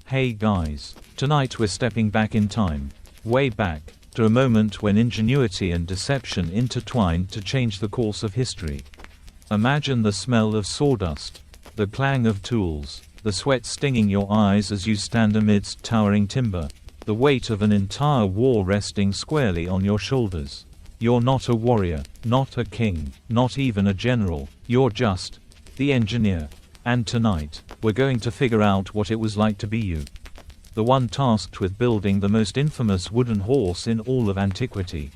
Hey guys, tonight we're stepping back in time, way back, to a moment when ingenuity and deception intertwined to change the course of history. Imagine the smell of sawdust, the clang of tools, the sweat stinging your eyes as you stand amidst towering timber, the weight of an entire war resting squarely on your shoulders. You're not a warrior, not a king, not even a general, you're just the engineer. And tonight, we're going to figure out what it was like to be you. The one tasked with building the most infamous wooden horse in all of antiquity.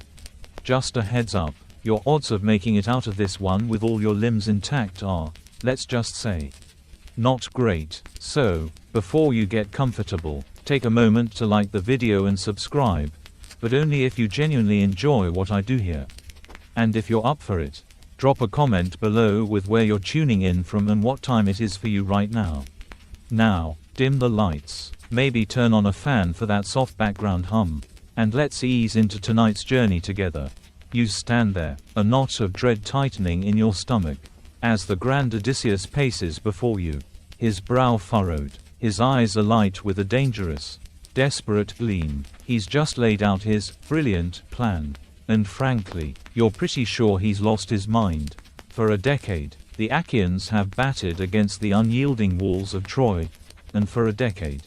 Just a heads up, your odds of making it out of this one with all your limbs intact are, let's just say, not great. So, before you get comfortable, take a moment to like the video and subscribe, but only if you genuinely enjoy what I do here. And if you're up for it, drop a comment below with where you're tuning in from and what time it is for you right now. Now, dim the lights, maybe turn on a fan for that soft background hum, and let's ease into tonight's journey together. You stand there, a knot of dread tightening in your stomach, as the grand Odysseus paces before you, his brow furrowed, his eyes alight with a dangerous, desperate gleam. He's just laid out his brilliant plan. And frankly, you're pretty sure he's lost his mind. For a decade, the Achaeans have battered against the unyielding walls of Troy, and for a decade,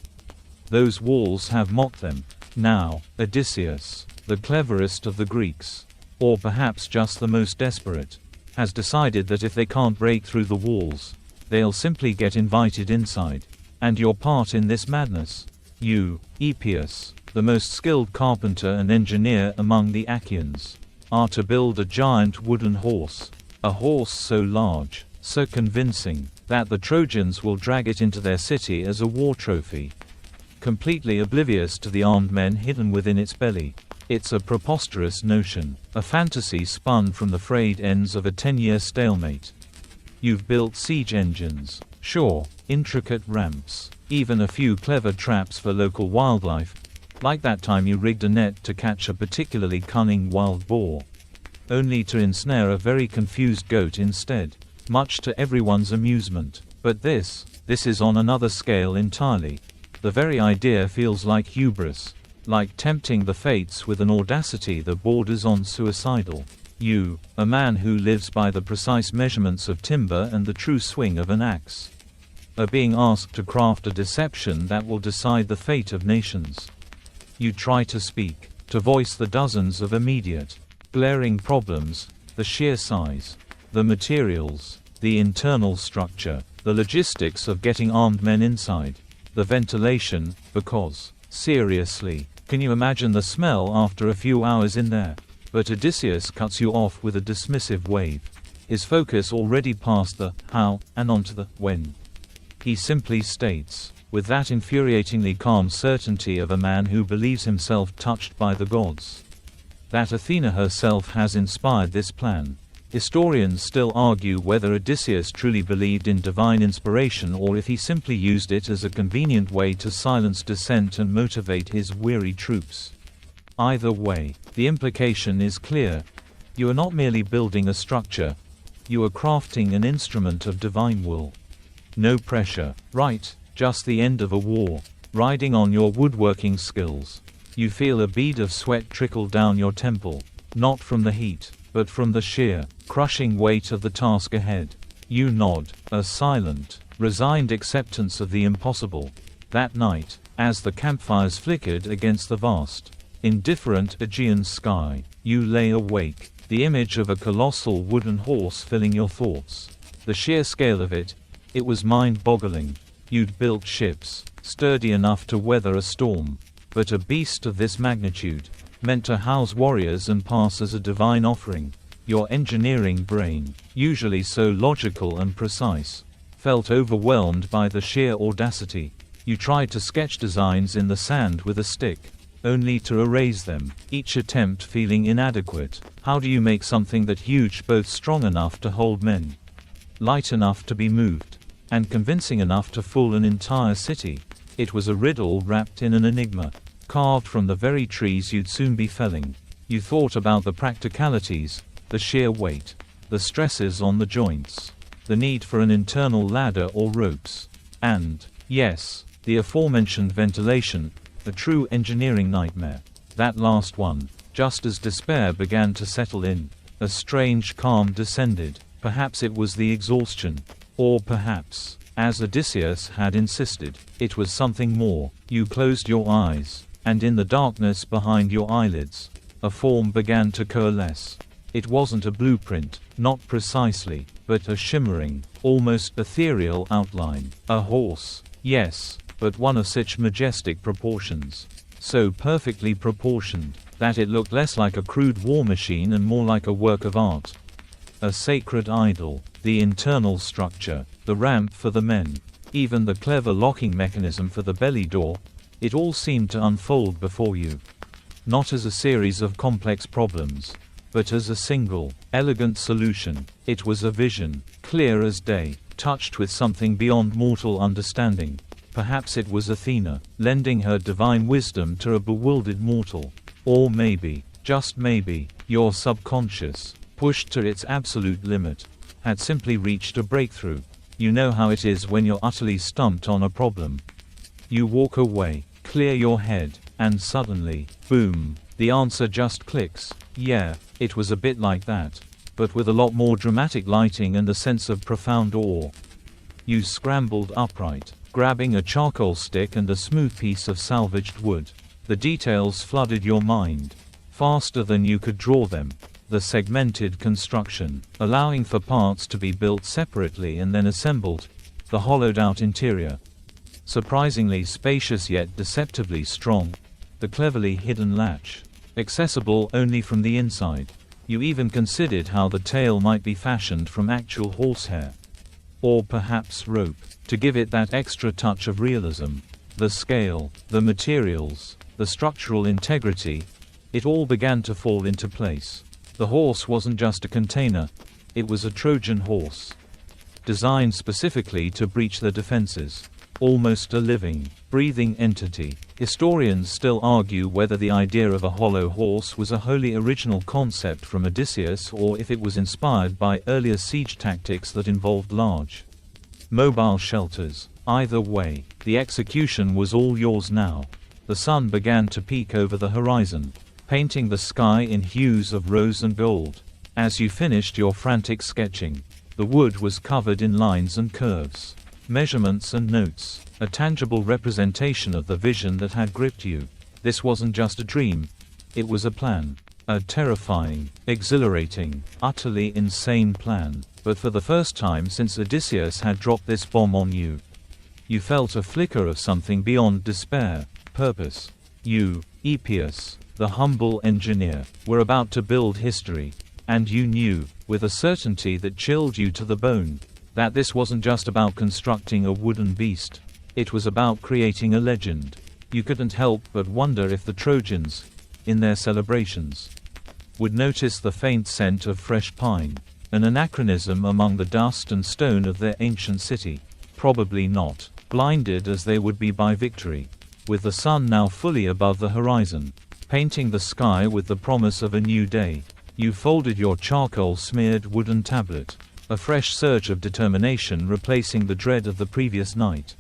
those walls have mocked them. Now, Odysseus, the cleverest of the Greeks, or perhaps just the most desperate, has decided that if they can't break through the walls, they'll simply get invited inside. And your part in this madness, you, Epeus, the most skilled carpenter and engineer among the Achaeans, are to build a giant wooden horse. A horse so large, so convincing, that the Trojans will drag it into their city as a war trophy. Completely oblivious to the armed men hidden within its belly. It's a preposterous notion, a fantasy spun from the frayed ends of a 10-year stalemate. You've built siege engines, sure, intricate ramps, even a few clever traps for local wildlife, like that time you rigged a net to catch a particularly cunning wild boar, only to ensnare a very confused goat instead, much to everyone's amusement. But this is on another scale entirely. The very idea feels like hubris, like tempting the fates with an audacity that borders on suicidal. You, a man who lives by the precise measurements of timber and the true swing of an axe, are being asked to craft a deception that will decide the fate of nations. You try to speak, to voice the dozens of immediate, glaring problems, the sheer size, the materials, the internal structure, the logistics of getting armed men inside, the ventilation, because, seriously, can you imagine the smell after a few hours in there? But Odysseus cuts you off with a dismissive wave, his focus already past the how and onto the when. He simply states, with that infuriatingly calm certainty of a man who believes himself touched by the gods, that Athena herself has inspired this plan. Historians still argue whether Odysseus truly believed in divine inspiration or if he simply used it as a convenient way to silence dissent and motivate his weary troops. Either way, the implication is clear. You are not merely building a structure, you are crafting an instrument of divine will. No pressure, right? Just the end of a war, riding on your woodworking skills. You feel a bead of sweat trickle down your temple, not from the heat, but from the sheer, crushing weight of the task ahead. You nod, a silent, resigned acceptance of the impossible. That night, as the campfires flickered against the vast, indifferent Aegean sky, you lay awake, the image of a colossal wooden horse filling your thoughts. The sheer scale of it was mind-boggling. You'd built ships, sturdy enough to weather a storm, but a beast of this magnitude, meant to house warriors and pass as a divine offering. Your engineering brain, usually so logical and precise, felt overwhelmed by the sheer audacity. You tried to sketch designs in the sand with a stick, only to erase them, each attempt feeling inadequate. How do you make something that huge, both strong enough to hold men, light enough to be moved, and convincing enough to fool an entire city? It was a riddle wrapped in an enigma, carved from the very trees you'd soon be felling. You thought about the practicalities, the sheer weight, the stresses on the joints, the need for an internal ladder or ropes, and, yes, The aforementioned ventilation, a true engineering nightmare. That last one, just as despair began to settle in, a strange calm descended. Perhaps it was the exhaustion. Or perhaps, as Odysseus had insisted, it was something more. You closed your eyes, and in the darkness behind your eyelids, a form began to coalesce. It wasn't a blueprint, not precisely, but a shimmering, almost ethereal outline. A horse. Yes, but one of such majestic proportions. So perfectly proportioned, that it looked less like a crude war machine and more like a work of art. A sacred idol, the internal structure, the ramp for the men, even the clever locking mechanism for the belly door, it all seemed to unfold before you. Not as a series of complex problems, but as a single, elegant solution. It was a vision, clear as day, touched with something beyond mortal understanding. Perhaps it was Athena, lending her divine wisdom to a bewildered mortal. Or maybe, just maybe, your subconscious, pushed to its absolute limit, had simply reached a breakthrough. You know how it is when you're utterly stumped on a problem. You walk away, clear your head, and suddenly, boom, the answer just clicks. Yeah, it was a bit like that, but with a lot more dramatic lighting and a sense of profound awe. You scrambled upright, grabbing a charcoal stick and a smooth piece of salvaged wood. The details flooded your mind, faster than you could draw them. The segmented construction, allowing for parts to be built separately and then assembled. The hollowed-out interior, surprisingly spacious yet deceptively strong. The cleverly hidden latch, accessible only from the inside. You even considered how the tail might be fashioned from actual horsehair. Or perhaps rope, to give it that extra touch of realism. The scale, the materials, the structural integrity, it all began to fall into place. The horse wasn't just a container, it was a Trojan horse, designed specifically to breach their defenses. Almost a living, breathing entity. Historians still argue whether the idea of a hollow horse was a wholly original concept from Odysseus or if it was inspired by earlier siege tactics that involved large, mobile shelters. Either way, the execution was all yours now. The sun began to peek over the horizon, painting the sky in hues of rose and gold. As you finished your frantic sketching, the wood was covered in lines and curves, measurements and notes, a tangible representation of the vision that had gripped you. This wasn't just a dream, it was a plan. A terrifying, exhilarating, utterly insane plan. But for the first time since Odysseus had dropped this bomb on you, you felt a flicker of something beyond despair, purpose. You, Epius, the humble engineer, were about to build history. And you knew, with a certainty that chilled you to the bone, that this wasn't just about constructing a wooden beast. It was about creating a legend. You couldn't help but wonder if the Trojans, in their celebrations, would notice the faint scent of fresh pine, an anachronism among the dust and stone of their ancient city. Probably not, blinded as they would be by victory. With the sun now fully above the horizon, painting the sky with the promise of a new day, you folded your charcoal-smeared wooden tablet, a fresh surge of determination replacing the dread of the previous night.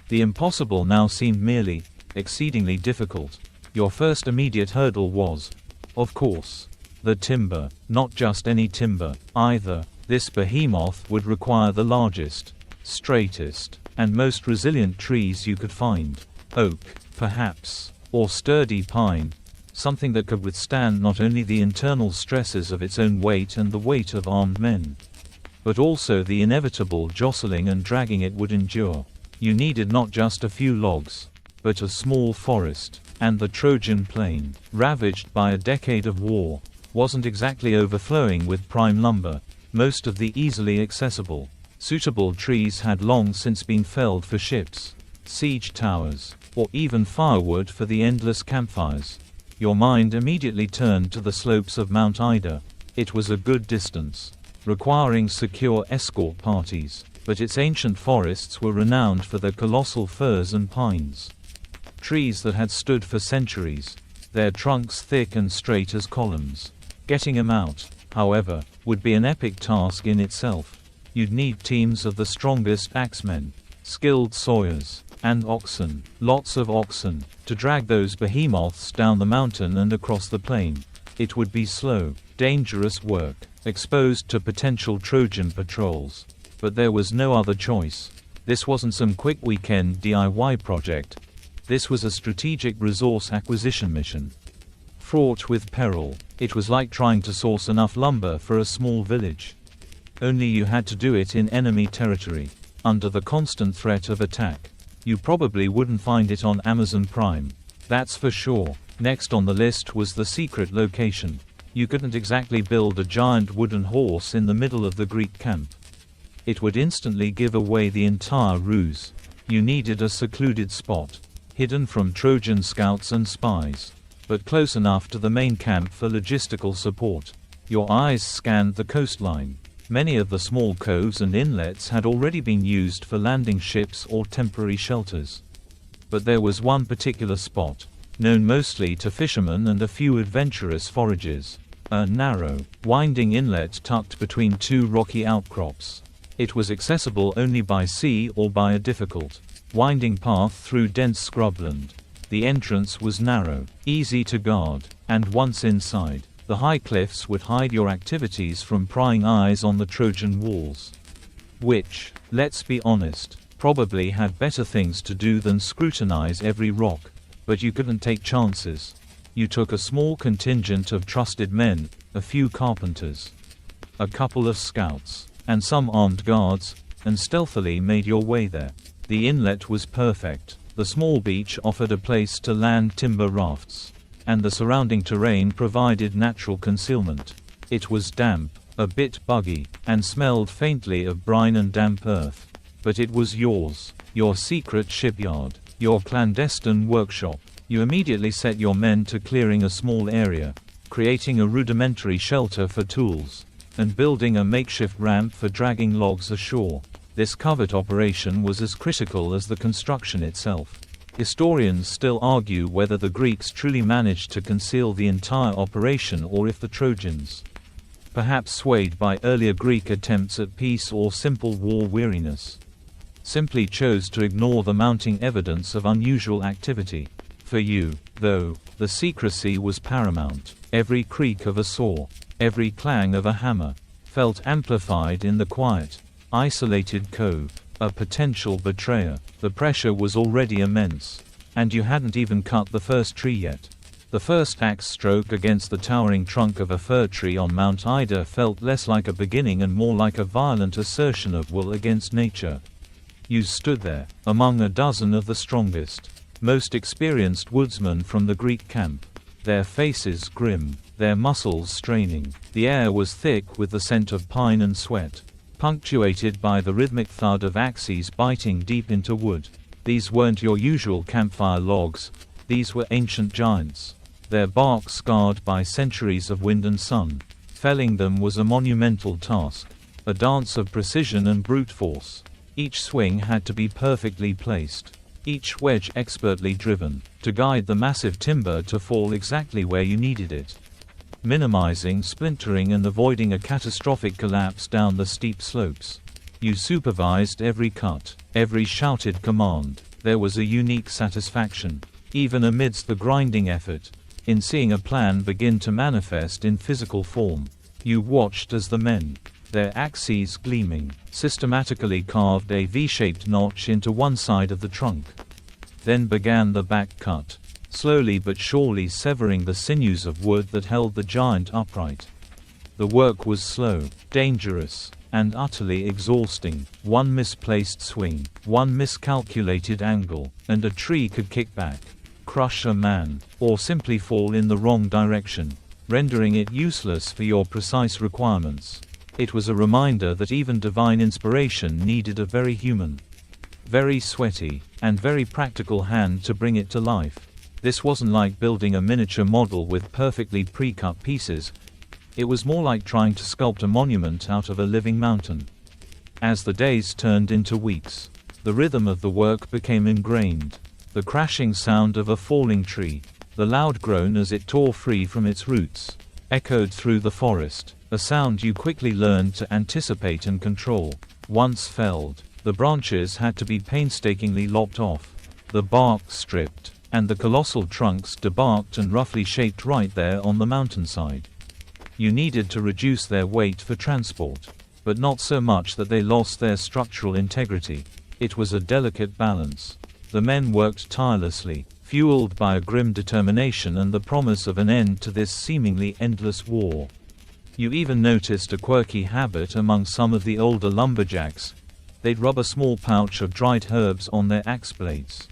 The impossible now seemed merely, exceedingly difficult. Your first immediate hurdle was, of course, the timber. Not just any timber, either. This behemoth would require the largest, straightest, and most resilient trees you could find. Oak, perhaps, or sturdy pine. Something that could withstand not only the internal stresses of its own weight and the weight of armed men, but also the inevitable jostling and dragging it would endure. You needed not just a few logs, but a small forest. And the Trojan plain, ravaged by a decade of war, wasn't exactly overflowing with prime lumber. Most of the easily accessible, suitable trees had long since been felled for ships, siege towers, or even firewood for the endless campfires. Your mind immediately turned to the slopes of Mount Ida. It was a good distance, requiring secure escort parties, but its ancient forests were renowned for their colossal firs and pines. Trees that had stood for centuries, their trunks thick and straight as columns. Getting them out, however, would be an epic task in itself. You'd need teams of the strongest axemen, skilled sawyers, And oxen, lots of oxen, to drag those behemoths down the mountain and across the plain. It would be slow, dangerous work, exposed to potential Trojan patrols. But there was no other choice. This wasn't some quick weekend DIY project. This was a strategic resource acquisition mission. Fraught with peril, it was like trying to source enough lumber for a small village. Only you had to do it in enemy territory, under the constant threat of attack. You probably wouldn't find it on Amazon Prime. That's for sure. Next on the list was the secret location. You couldn't exactly build a giant wooden horse in the middle of the Greek camp. It would instantly give away the entire ruse. You needed a secluded spot, hidden from Trojan scouts and spies, but close enough to the main camp for logistical support. Your eyes scanned the coastline. Many of the small coves and inlets had already been used for landing ships or temporary shelters. But there was one particular spot, known mostly to fishermen and a few adventurous foragers. A narrow, winding inlet tucked between two rocky outcrops. It was accessible only by sea or by a difficult, winding path through dense scrubland. The entrance was narrow, easy to guard, and once inside, the high cliffs would hide your activities from prying eyes on the Trojan walls. Which, let's be honest, probably had better things to do than scrutinize every rock. But you couldn't take chances. You took a small contingent of trusted men, a few carpenters, a couple of scouts, and some armed guards, and stealthily made your way there. The inlet was perfect. The small beach offered a place to land timber rafts, and the surrounding terrain provided natural concealment. It was damp, a bit buggy, and smelled faintly of brine and damp earth. But it was yours, your secret shipyard, your clandestine workshop. You immediately set your men to clearing a small area, creating a rudimentary shelter for tools, and building a makeshift ramp for dragging logs ashore. This covert operation was as critical as the construction itself. Historians still argue whether the Greeks truly managed to conceal the entire operation or if the Trojans, perhaps swayed by earlier Greek attempts at peace or simple war weariness, simply chose to ignore the mounting evidence of unusual activity. For you, though, the secrecy was paramount. Every creak of a saw, every clang of a hammer, felt amplified in the quiet, isolated cove. A potential betrayer. The pressure was already immense. And you hadn't even cut the first tree yet. The first axe stroke against the towering trunk of a fir tree on Mount Ida felt less like a beginning and more like a violent assertion of will against nature. You stood there, among a dozen of the strongest, most experienced woodsmen from the Greek camp. Their faces grim, their muscles straining. The air was thick with the scent of pine and sweat, punctuated by the rhythmic thud of axes biting deep into wood. These weren't your usual campfire logs, these were ancient giants, their bark scarred by centuries of wind and sun. Felling them was a monumental task, a dance of precision and brute force. Each swing had to be perfectly placed, each wedge expertly driven, to guide the massive timber to fall exactly where you needed it, minimizing splintering and avoiding a catastrophic collapse down the steep slopes. You supervised every cut, every shouted command. There was a unique satisfaction, even amidst the grinding effort, in seeing a plan begin to manifest in physical form. You watched as the men, their axes gleaming, systematically carved a V-shaped notch into one side of the trunk. Then began the back cut, slowly but surely severing the sinews of wood that held the giant upright. The work was slow, dangerous, and utterly exhausting. One misplaced swing, one miscalculated angle, and a tree could kick back, crush a man, or simply fall in the wrong direction, rendering it useless for your precise requirements. It was a reminder that even divine inspiration needed a very human, very sweaty, and very practical hand to bring it to life. This wasn't like building a miniature model with perfectly pre-cut pieces. It was more like trying to sculpt a monument out of a living mountain. As the days turned into weeks, the rhythm of the work became ingrained. The crashing sound of a falling tree, the loud groan as it tore free from its roots, echoed through the forest, a sound you quickly learned to anticipate and control. Once felled, The branches had to be painstakingly lopped off, the bark stripped, and the colossal trunks debarked and roughly shaped right there on the mountainside. You needed to reduce their weight for transport, but not so much that they lost their structural integrity. It was a delicate balance. The men worked tirelessly, fueled by a grim determination and the promise of an end to this seemingly endless war. You even noticed a quirky habit among some of the older lumberjacks. They'd rub a small pouch of dried herbs on their axe blades,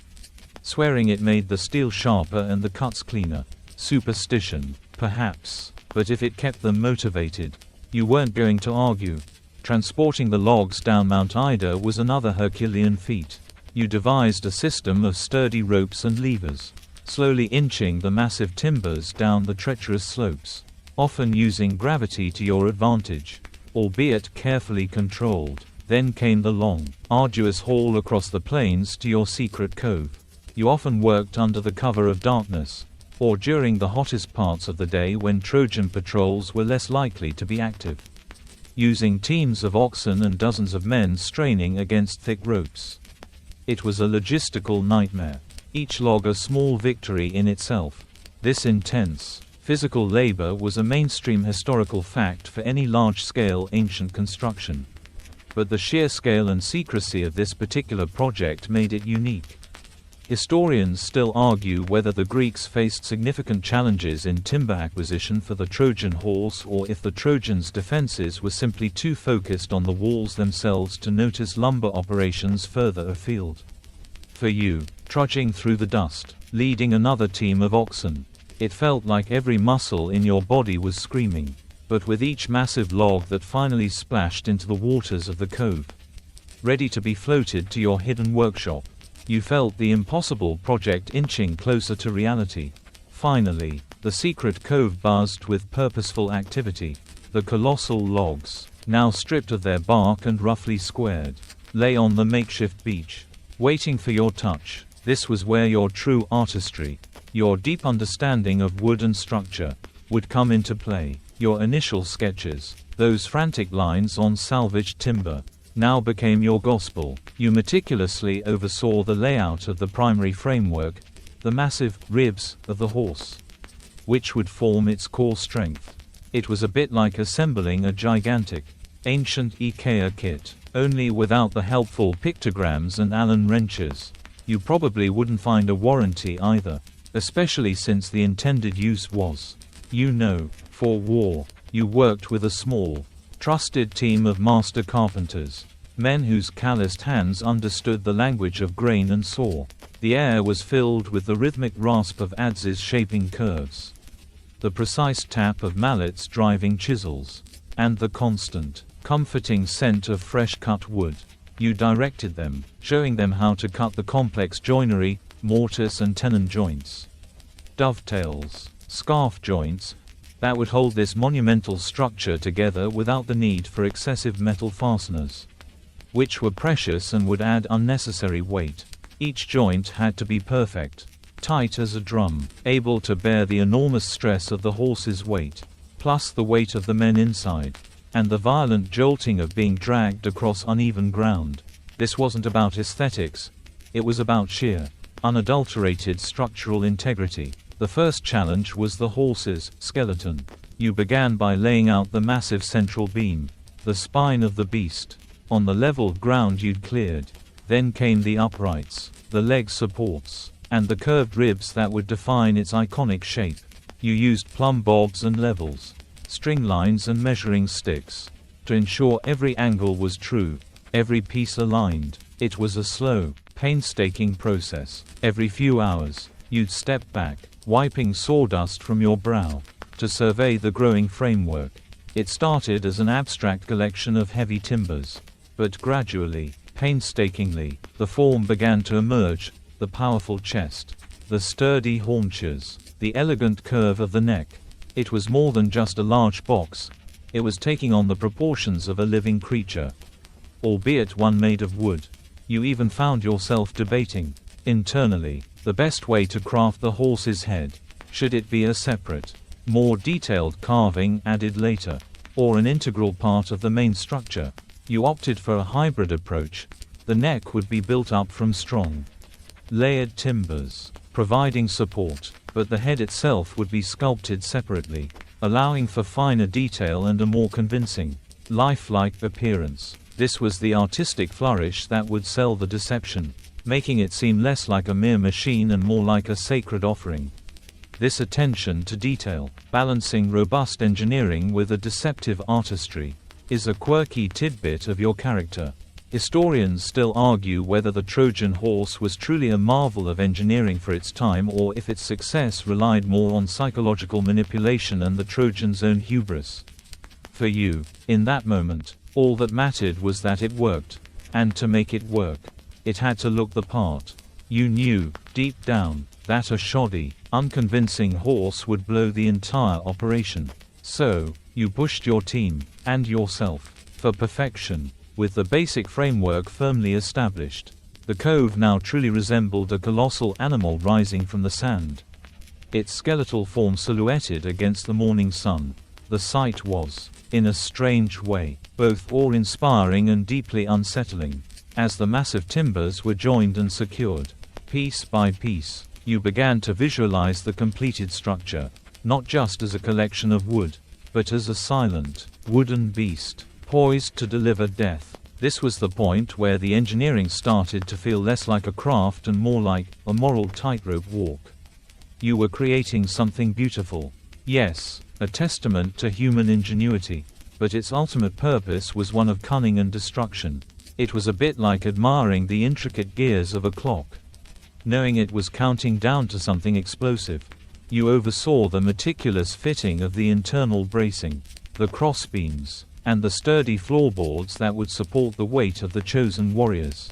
swearing it made the steel sharper and the cuts cleaner. Superstition, perhaps, but if it kept them motivated, you weren't going to argue. Transporting the logs down Mount Ida was another Herculean feat. You devised a system of sturdy ropes and levers, slowly inching the massive timbers down the treacherous slopes, often using gravity to your advantage, albeit carefully controlled. Then came the long, arduous haul across the plains to your secret cove. You often worked under the cover of darkness, or during the hottest parts of the day when Trojan patrols were less likely to be active, using teams of oxen and dozens of men straining against thick ropes. It was a logistical nightmare, each log a small victory in itself. This intense, physical labor was a mainstream historical fact for any large-scale ancient construction. But the sheer scale and secrecy of this particular project made it unique. Historians still argue whether the Greeks faced significant challenges in timber acquisition for the Trojan horse or if the Trojans' defenses were simply too focused on the walls themselves to notice lumber operations further afield. For you, trudging through the dust, leading another team of oxen, it felt like every muscle in your body was screaming. But with each massive log that finally splashed into the waters of the cove, ready to be floated to your hidden workshop, you felt the impossible project inching closer to reality. Finally, the secret cove buzzed with purposeful activity. The colossal logs, now stripped of their bark and roughly squared, lay on the makeshift beach, waiting for your touch. This was where your true artistry, your deep understanding of wood and structure, would come into play. Your initial sketches, those frantic lines on salvaged timber, now became your gospel. You meticulously oversaw the layout of the primary framework, the massive ribs of the horse, which would form its core strength. It was a bit like assembling a gigantic, ancient IKEA kit, only without the helpful pictograms and Allen wrenches. You probably wouldn't find a warranty either, especially since the intended use was, for war. You worked with a small, trusted team of master carpenters, men whose calloused hands understood the language of grain and saw. The air was filled with the rhythmic rasp of adzes shaping curves, the precise tap of mallets driving chisels, and the constant, comforting scent of fresh-cut wood. You directed them, showing them how to cut the complex joinery, mortise and tenon joints, dovetails, scarf joints, that would hold this monumental structure together without the need for excessive metal fasteners, which were precious and would add unnecessary weight. Each joint had to be perfect, tight as a drum, able to bear the enormous stress of the horse's weight, plus the weight of the men inside, and the violent jolting of being dragged across uneven ground. This wasn't about aesthetics, it was about sheer, unadulterated structural integrity. The first challenge was the horse's skeleton. You began by laying out the massive central beam, the spine of the beast, on the leveled ground you'd cleared. Then came the uprights, the leg supports, and the curved ribs that would define its iconic shape. You used plumb bobs and levels, string lines and measuring sticks, to ensure every angle was true, every piece aligned. It was a slow, painstaking process. Every few hours, you'd step back, wiping sawdust from your brow, to survey the growing framework. It started as an abstract collection of heavy timbers, but gradually, painstakingly, the form began to emerge: the powerful chest, the sturdy haunches, the elegant curve of the neck. It was more than just a large box, it was taking on the proportions of a living creature, albeit one made of wood. You even found yourself debating, internally, the best way to craft the horse's head. Should it be a separate, more detailed carving added later, or an integral part of the main structure? You opted for a hybrid approach, The neck would be built up from strong, layered timbers, providing support, but the head itself would be sculpted separately, allowing for finer detail and a more convincing, lifelike appearance. This was the artistic flourish that would sell the deception, making it seem less like a mere machine and more like a sacred offering. This attention to detail, balancing robust engineering with a deceptive artistry, is a quirky tidbit of your character. Historians still argue whether the Trojan horse was truly a marvel of engineering for its time or if its success relied more on psychological manipulation and the Trojans' own hubris. For you, in that moment, all that mattered was that it worked. And to make it work, it had to look the part. You knew, deep down, that a shoddy, unconvincing horse would blow the entire operation. So, you pushed your team, and yourself, for perfection. With the basic framework firmly established, the cove now truly resembled a colossal animal rising from the sand. Its skeletal form silhouetted against the morning sun. The sight was, in a strange way, both awe-inspiring and deeply unsettling. As the massive timbers were joined and secured, piece by piece, you began to visualize the completed structure, not just as a collection of wood, but as a silent, wooden beast, poised to deliver death. This was the point where the engineering started to feel less like a craft and more like a moral tightrope walk. You were creating something beautiful. Yes, a testament to human ingenuity, but its ultimate purpose was one of cunning and destruction. It was a bit like admiring the intricate gears of a clock, knowing it was counting down to something explosive. You oversaw the meticulous fitting of the internal bracing, the crossbeams, and the sturdy floorboards that would support the weight of the chosen warriors.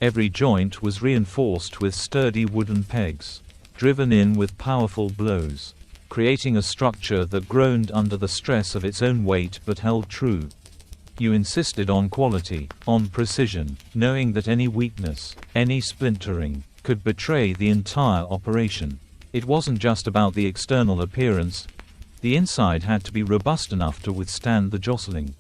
Every joint was reinforced with sturdy wooden pegs, driven in with powerful blows, creating a structure that groaned under the stress of its own weight but held true. You insisted on quality, on precision, knowing that any weakness, any splintering, could betray the entire operation. It wasn't just about the external appearance. The inside had to be robust enough to withstand the jostling,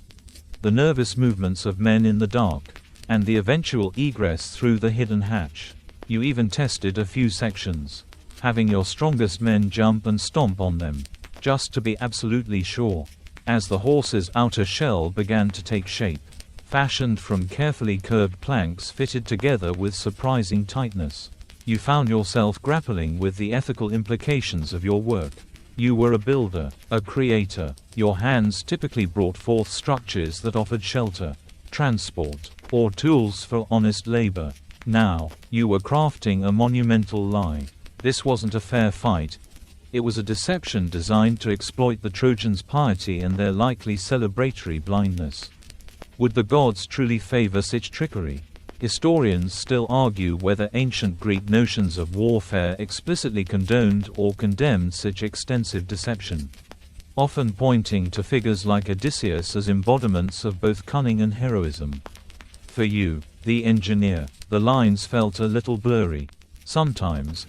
the nervous movements of men in the dark, and the eventual egress through the hidden hatch. You even tested a few sections, having your strongest men jump and stomp on them, just to be absolutely sure. As the horse's outer shell began to take shape, fashioned from carefully curved planks fitted together with surprising tightness, you found yourself grappling with the ethical implications of your work. You were a builder, a creator. Your hands typically brought forth structures that offered shelter, transport, or tools for honest labor. Now, you were crafting a monumental lie. This wasn't a fair fight. It was a deception designed to exploit the Trojans' piety and their likely celebratory blindness. Would the gods truly favor such trickery? Historians still argue whether ancient Greek notions of warfare explicitly condoned or condemned such extensive deception, often pointing to figures like Odysseus as embodiments of both cunning and heroism. For you, the engineer, the lines felt a little blurry. Sometimes,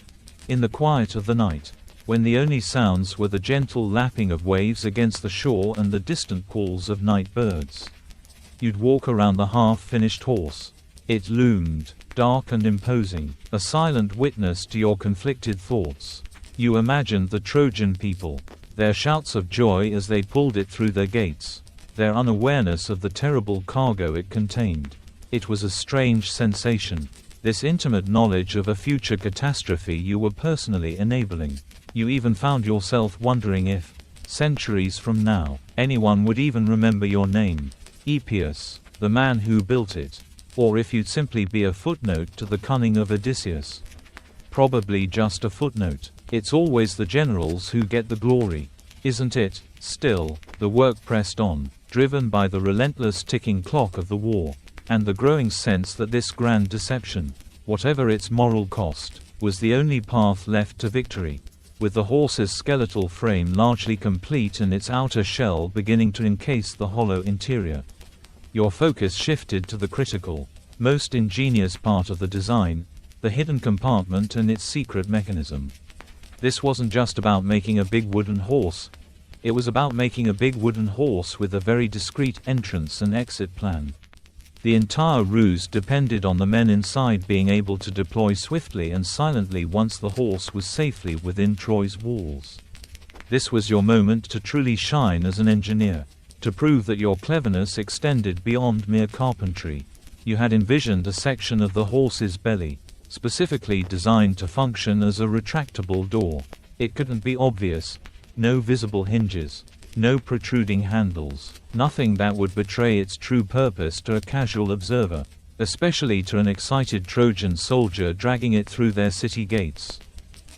in the quiet of the night, when the only sounds were the gentle lapping of waves against the shore and the distant calls of night birds, you'd walk around the half-finished horse. It loomed, dark and imposing, a silent witness to your conflicted thoughts. You imagined the Trojan people, their shouts of joy as they pulled it through their gates, their unawareness of the terrible cargo it contained. It was a strange sensation, this intimate knowledge of a future catastrophe you were personally enabling. You even found yourself wondering if, centuries from now, anyone would even remember your name, Epius, the man who built it. Or if you'd simply be a footnote to the cunning of Odysseus. Probably just a footnote. It's always the generals who get the glory, isn't it? Still, the work pressed on, driven by the relentless ticking clock of the war, and the growing sense that this grand deception, whatever its moral cost, was the only path left to victory. With the horse's skeletal frame largely complete and its outer shell beginning to encase the hollow interior, your focus shifted to the critical, most ingenious part of the design, the hidden compartment and its secret mechanism. This wasn't just about making a big wooden horse. It was about making a big wooden horse with a very discreet entrance and exit plan. The entire ruse depended on the men inside being able to deploy swiftly and silently once the horse was safely within Troy's walls. This was your moment to truly shine as an engineer, to prove that your cleverness extended beyond mere carpentry. You had envisioned a section of the horse's belly, specifically designed to function as a retractable door. It couldn't be obvious. No visible hinges. No protruding handles. Nothing that would betray its true purpose to a casual observer, especially to an excited Trojan soldier dragging it through their city gates.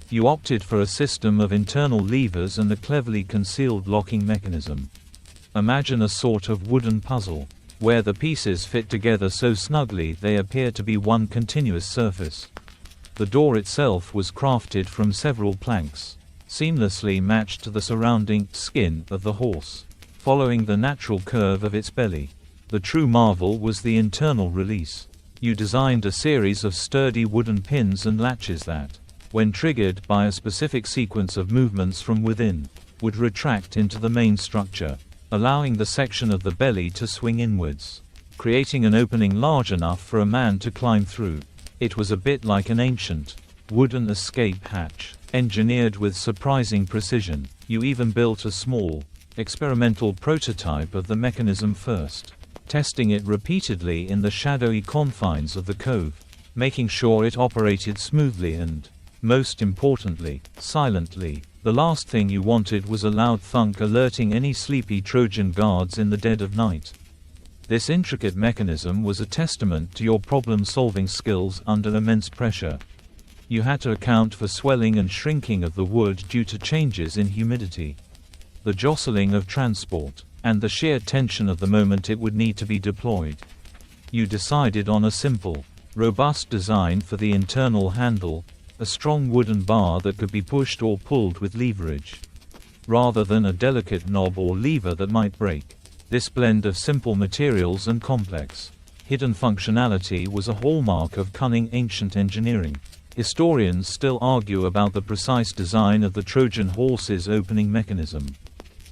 You opted for a system of internal levers and a cleverly concealed locking mechanism. Imagine a sort of wooden puzzle, where the pieces fit together so snugly they appear to be one continuous surface. The door itself was crafted from several planks, seamlessly matched to the surrounding skin of the horse, following the natural curve of its belly. The true marvel was the internal release. You designed a series of sturdy wooden pins and latches that, when triggered by a specific sequence of movements from within, would retract into the main structure, allowing the section of the belly to swing inwards, creating an opening large enough for a man to climb through. It was a bit like an ancient, wooden escape hatch, engineered with surprising precision. You even built a small, experimental prototype of the mechanism first, testing it repeatedly in the shadowy confines of the cove, making sure it operated smoothly and, most importantly, silently. The last thing you wanted was a loud thunk alerting any sleepy Trojan guards in the dead of night. This intricate mechanism was a testament to your problem-solving skills under immense pressure. You had to account for swelling and shrinking of the wood due to changes in humidity, the jostling of transport, and the sheer tension of the moment it would need to be deployed. You decided on a simple, robust design for the internal handle, a strong wooden bar that could be pushed or pulled with leverage, rather than a delicate knob or lever that might break. This blend of simple materials and complex, hidden functionality was a hallmark of cunning ancient engineering. Historians still argue about the precise design of the Trojan horse's opening mechanism,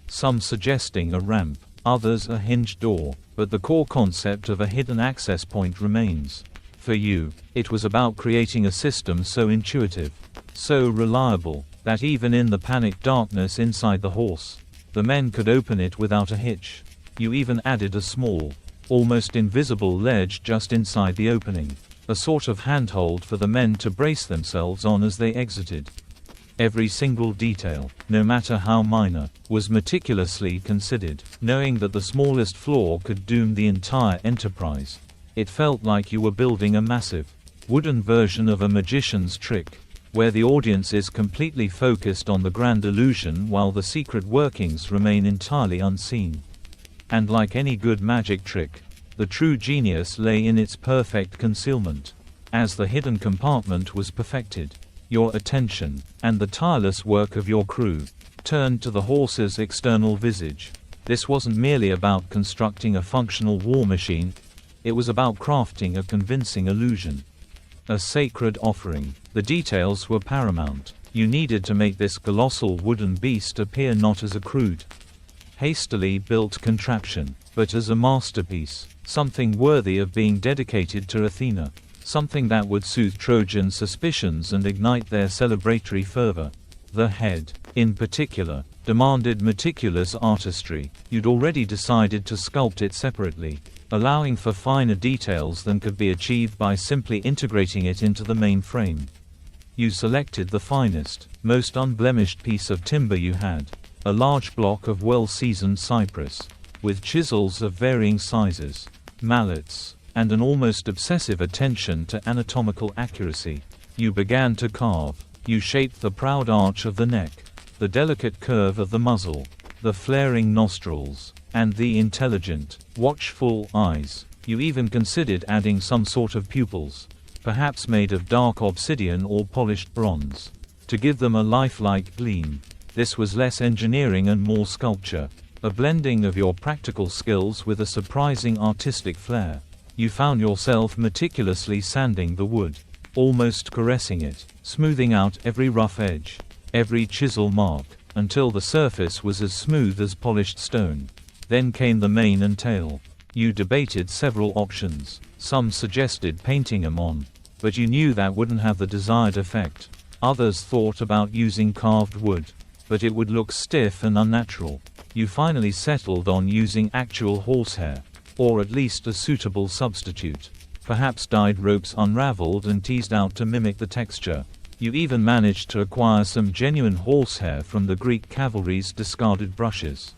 some suggesting a ramp, others a hinged door, but the core concept of a hidden access point remains. For you, it was about creating a system so intuitive, so reliable, that even in the panicked darkness inside the horse, the men could open it without a hitch. You even added a small, almost invisible ledge just inside the opening, a sort of handhold for the men to brace themselves on as they exited. Every single detail, no matter how minor, was meticulously considered, knowing that the smallest flaw could doom the entire enterprise. It felt like you were building a massive, wooden version of a magician's trick, where the audience is completely focused on the grand illusion while the secret workings remain entirely unseen. And like any good magic trick, the true genius lay in its perfect concealment. As the hidden compartment was perfected, your attention, and the tireless work of your crew, turned to the horse's external visage. This wasn't merely about constructing a functional war machine, it was about crafting a convincing illusion. A sacred offering. The details were paramount. You needed to make this colossal wooden beast appear not as a crude, hastily built contraption, but as a masterpiece, something worthy of being dedicated to Athena, something that would soothe Trojan suspicions and ignite their celebratory fervor. The head, in particular, demanded meticulous artistry. You'd already decided to sculpt it separately, allowing for finer details than could be achieved by simply integrating it into the main frame. You selected the finest, most unblemished piece of timber you had, a large block of well-seasoned cypress, with chisels of varying sizes, mallets, and an almost obsessive attention to anatomical accuracy. You began to carve. You shaped the proud arch of the neck, the delicate curve of the muzzle, the flaring nostrils, and the intelligent, watchful eyes. You even considered adding some sort of pupils, perhaps made of dark obsidian or polished bronze, to give them a lifelike gleam. This was less engineering and more sculpture, a blending of your practical skills with a surprising artistic flair. You found yourself meticulously sanding the wood, almost caressing it, smoothing out every rough edge, every chisel mark, until the surface was as smooth as polished stone. Then came the mane and tail. You debated several options. Some suggested painting them on, but you knew that wouldn't have the desired effect. Others thought about using carved wood, but it would look stiff and unnatural. You finally settled on using actual horsehair, or at least a suitable substitute. Perhaps dyed ropes unraveled and teased out to mimic the texture. You even managed to acquire some genuine horsehair from the Greek cavalry's discarded brushes,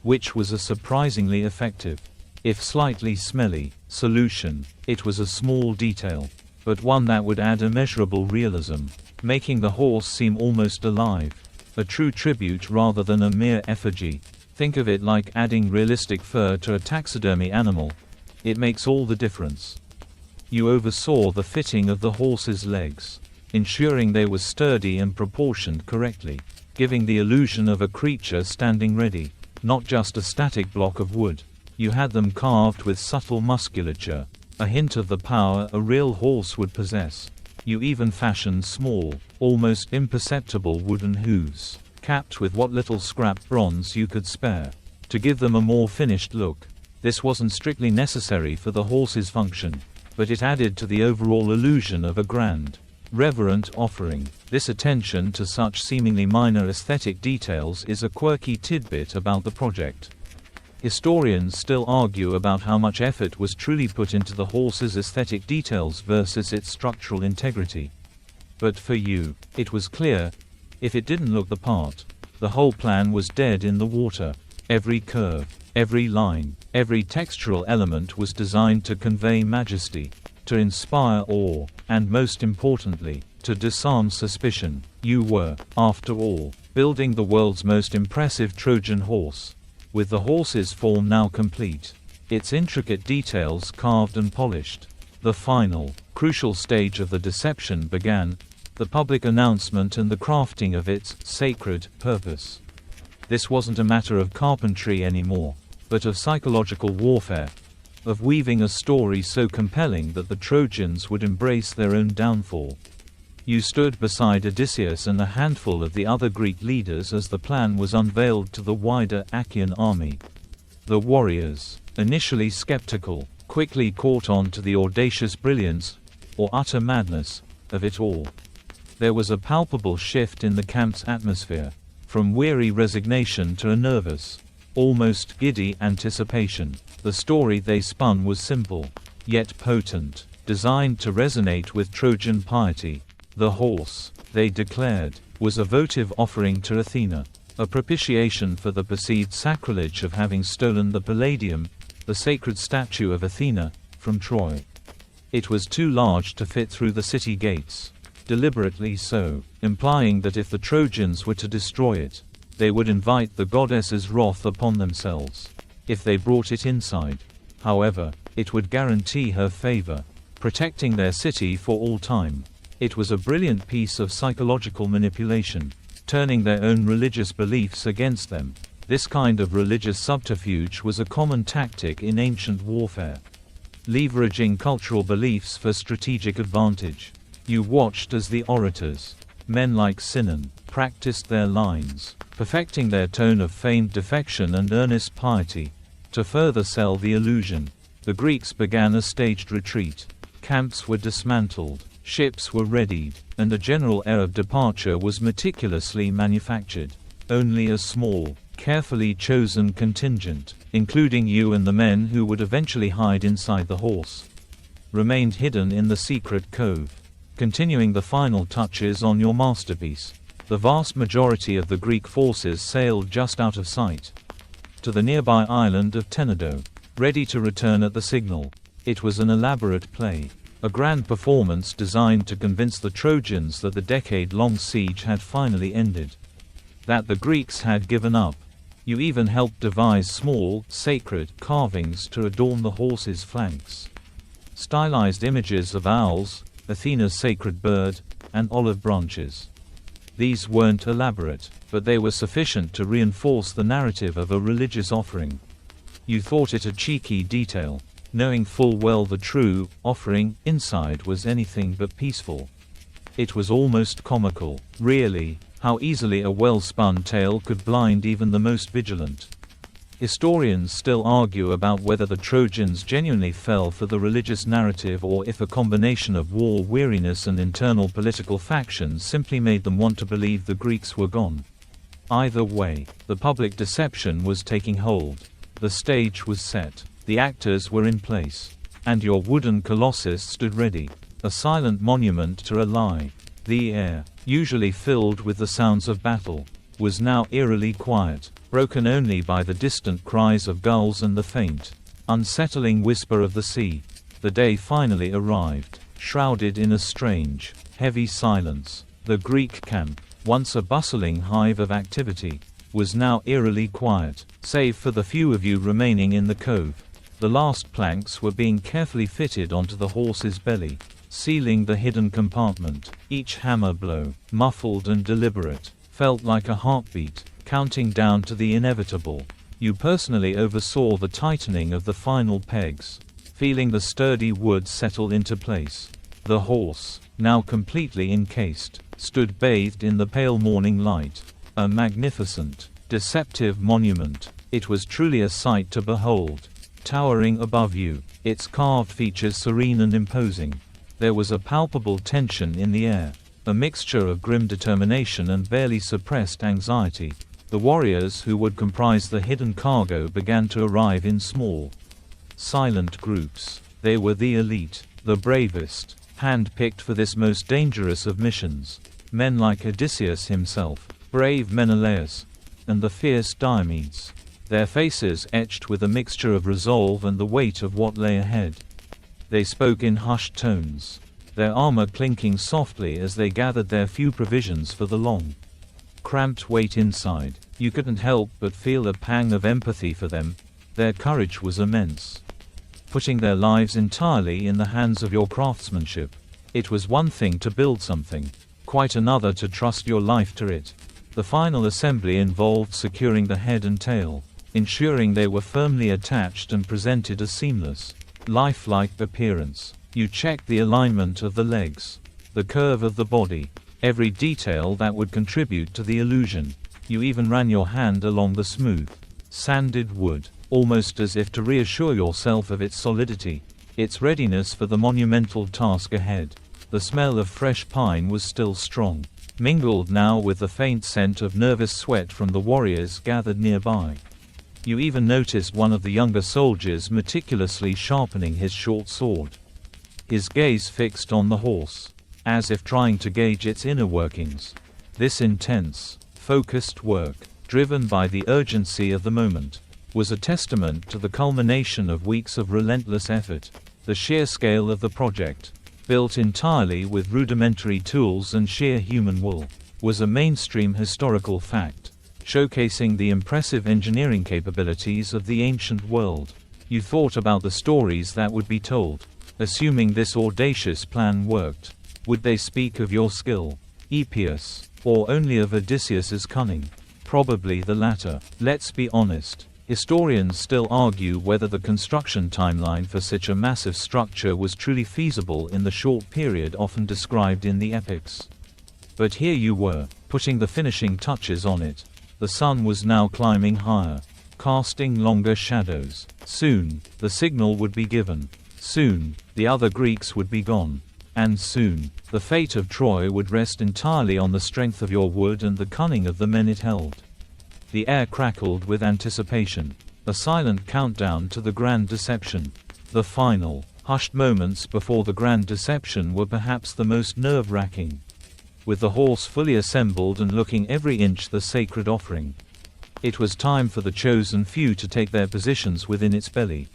which was a surprisingly effective, if slightly smelly, solution. It was a small detail, but one that would add immeasurable realism, making the horse seem almost alive, a true tribute rather than a mere effigy. Think of it like adding realistic fur to a taxidermy animal. It makes all the difference. You oversaw the fitting of the horse's legs, ensuring they were sturdy and proportioned correctly, giving the illusion of a creature standing ready, not just a static block of wood. You had them carved with subtle musculature, a hint of the power a real horse would possess. You even fashioned small, almost imperceptible wooden hooves, capped with what little scrap bronze you could spare, to give them a more finished look. This wasn't strictly necessary for the horse's function, but it added to the overall illusion of a grand, reverent offering. This attention to such seemingly minor aesthetic details is a quirky tidbit about the project. Historians still argue about how much effort was truly put into the horse's aesthetic details versus its structural integrity. But for you, it was clear, if it didn't look the part, the whole plan was dead in the water. Every curve, every line, every textural element was designed to convey majesty, to inspire awe, and most importantly, to disarm suspicion. You were, after all, building the world's most impressive Trojan horse. With the horse's form now complete, its intricate details carved and polished, the final, crucial stage of the deception began, the public announcement and the crafting of its sacred purpose. This wasn't a matter of carpentry anymore, but of psychological warfare, of weaving a story so compelling that the Trojans would embrace their own downfall. You stood beside Odysseus and a handful of the other Greek leaders as the plan was unveiled to the wider Achaean army. The warriors, initially skeptical, quickly caught on to the audacious brilliance, or utter madness, of it all. There was a palpable shift in the camp's atmosphere, from weary resignation to a nervous, almost giddy anticipation. The story they spun was simple, yet potent, designed to resonate with Trojan piety. The horse, they declared, was a votive offering to Athena, a propitiation for the perceived sacrilege of having stolen the Palladium, the sacred statue of Athena, from Troy. It was too large to fit through the city gates, deliberately so, implying that if the Trojans were to destroy it, they would invite the goddess's wrath upon themselves. If they brought it inside, however, it would guarantee her favor, protecting their city for all time. It was a brilliant piece of psychological manipulation, turning their own religious beliefs against them. This kind of religious subterfuge was a common tactic in ancient warfare, leveraging cultural beliefs for strategic advantage. You watched as the orators, men like Sinon, practiced their lines, perfecting their tone of feigned defection and earnest piety. To further sell the illusion, the Greeks began a staged retreat. Camps were dismantled, ships were readied, and a general air of departure was meticulously manufactured. Only a small, carefully chosen contingent, including you and the men who would eventually hide inside the horse, remained hidden in the secret cove, continuing the final touches on your masterpiece. The vast majority of the Greek forces sailed just out of sight, to the nearby island of Tenedo, ready to return at the signal. It was an elaborate play, a grand performance designed to convince the Trojans that the decade-long siege had finally ended, that the Greeks had given up. You even helped devise small, sacred carvings to adorn the horse's flanks. Stylized images of owls, Athena's sacred bird, and olive branches. These weren't elaborate, but they were sufficient to reinforce the narrative of a religious offering. You thought it a cheeky detail, knowing full well the true offering inside was anything but peaceful. It was almost comical, really, how easily a well-spun tale could blind even the most vigilant. Historians still argue about whether the Trojans genuinely fell for the religious narrative or if a combination of war weariness and internal political factions simply made them want to believe the Greeks were gone. Either way, the public deception was taking hold. The stage was set, the actors were in place, and your wooden colossus stood ready, a silent monument to a lie. The air, usually filled with the sounds of battle, was now eerily quiet, broken only by the distant cries of gulls and the faint, unsettling whisper of the sea. The day finally arrived, shrouded in a strange, heavy silence. The Greek camp, once a bustling hive of activity, was now eerily quiet, save for the few of you remaining in the cove. The last planks were being carefully fitted onto the horse's belly, sealing the hidden compartment. Each hammer blow, muffled and deliberate, felt like a heartbeat, counting down to the inevitable. You personally oversaw the tightening of the final pegs, feeling the sturdy wood settle into place. The horse, now completely encased, stood bathed in the pale morning light, a magnificent, deceptive monument. It was truly a sight to behold. Towering above you, its carved features serene and imposing. There was a palpable tension in the air, a mixture of grim determination and barely suppressed anxiety. The warriors who would comprise the hidden cargo began to arrive in small, silent groups. They were the elite, the bravest, hand-picked for this most dangerous of missions. Men like Odysseus himself, brave Menelaus, and the fierce Diomedes. Their faces etched with a mixture of resolve and the weight of what lay ahead. They spoke in hushed tones, their armor clinking softly as they gathered their few provisions for the long, cramped wait inside. You couldn't help but feel a pang of empathy for them. Their courage was immense. Putting their lives entirely in the hands of your craftsmanship. It was one thing to build something, quite another to trust your life to it. The final assembly involved securing the head and tail, ensuring they were firmly attached and presented a seamless, lifelike appearance. You checked the alignment of the legs, the curve of the body, every detail that would contribute to the illusion. You even ran your hand along the smooth, sanded wood, almost as if to reassure yourself of its solidity, its readiness for the monumental task ahead. The smell of fresh pine was still strong, mingled now with the faint scent of nervous sweat from the warriors gathered nearby. You even noticed one of the younger soldiers meticulously sharpening his short sword, his gaze fixed on the horse, as if trying to gauge its inner workings. This intense, focused work, driven by the urgency of the moment, was a testament to the culmination of weeks of relentless effort. The sheer scale of the project, built entirely with rudimentary tools and sheer human will, was a mainstream historical fact, showcasing the impressive engineering capabilities of the ancient world. You thought about the stories that would be told. Assuming this audacious plan worked, would they speak of your skill, Epius, or only of Odysseus's cunning? Probably the latter. Let's be honest. Historians still argue whether the construction timeline for such a massive structure was truly feasible in the short period often described in the epics. But here you were, putting the finishing touches on it. The sun was now climbing higher, casting longer shadows. Soon, the signal would be given. Soon, the other Greeks would be gone. And soon, the fate of Troy would rest entirely on the strength of your wood and the cunning of the men it held. The air crackled with anticipation, a silent countdown to the grand deception. The final, hushed moments before the grand deception were perhaps the most nerve-wracking. With the horse fully assembled and looking every inch the sacred offering, it was time for the chosen few to take their positions within its belly.